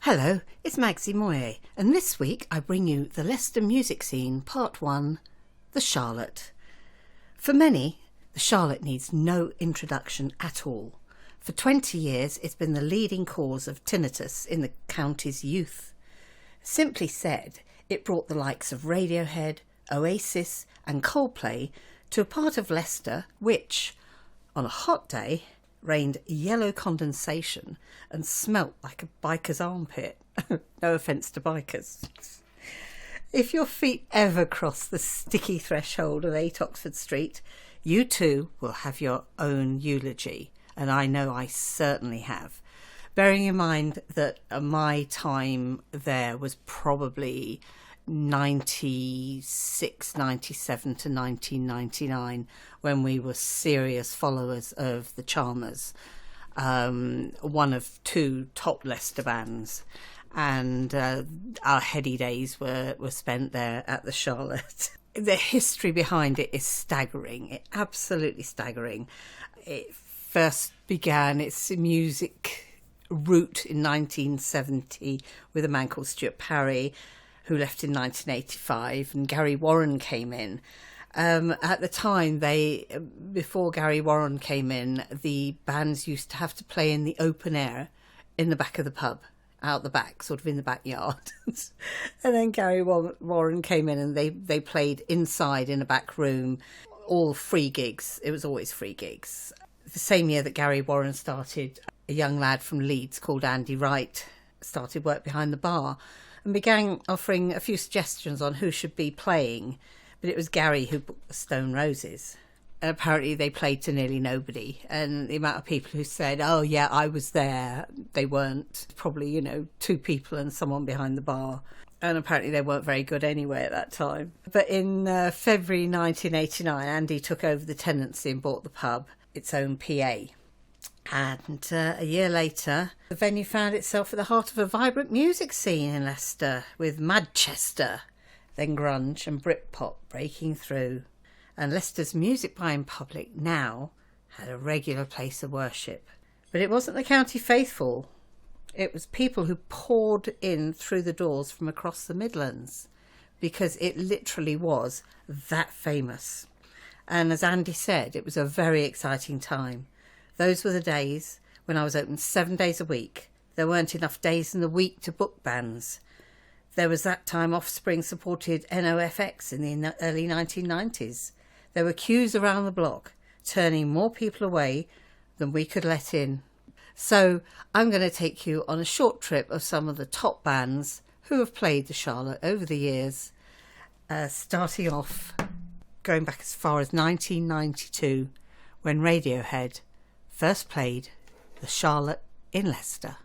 Hello, it's Magsie Moye, and this week I bring you the Leicester music scene, Part 1, The Charlotte. For many, the Charlotte needs no introduction at all. For 20 years, it's been the leading cause of tinnitus in the county's youth. Simply said, it brought the likes of Radiohead, Oasis and Coldplay to a part of Leicester which, on a hot day, rained yellow condensation and smelt like a biker's armpit. No offence to bikers. If your feet ever cross the sticky threshold of 8 Oxford Street, you too will have your own eulogy, and I know I certainly have. Bearing in mind that my time there was probably 96, 97 to 1999, when we were serious followers of the Charmers, one of 2 top Leicester bands, and our heady days were spent there at the Charlotte. The history behind it is staggering, absolutely staggering. It first began its music route in 1970 with a man called Stuart Parry, who left in 1985, and Gary Warren came in. At the time, before Gary Warren came in, the bands used to have to play in the open air in the back of the pub, out the back, sort of in the backyard. And then Gary Warren came in and they played inside in a back room, all free gigs. It was always free gigs. The same year that Gary Warren started, a young lad from Leeds called Andy Wright started work behind the bar and began offering a few suggestions on who should be playing, but it was Gary who booked the Stone Roses. And apparently they played to nearly nobody, and the amount of people who said, oh yeah, I was there, they weren't. Probably, 2 people and someone behind the bar. And apparently they weren't very good anyway at that time. But in February 1989, Andy took over the tenancy and bought the pub its own PA. And a year later, the venue found itself at the heart of a vibrant music scene in Leicester, with Manchester, then grunge and Britpop breaking through. And Leicester's music-buying public now had a regular place of worship. But it wasn't the county faithful. It was people who poured in through the doors from across the Midlands, because it literally was that famous. And as Andy said, it was a very exciting time. Those were the days when I was open 7 days a week. There weren't enough days in the week to book bands. There was that time Offspring supported NOFX in the early 1990s. There were queues around the block, turning more people away than we could let in. So I'm going to take you on a short trip of some of the top bands who have played the Charlotte over the years, starting off, going back as far as 1992, when Radiohead first played the Charlotte in Leicester.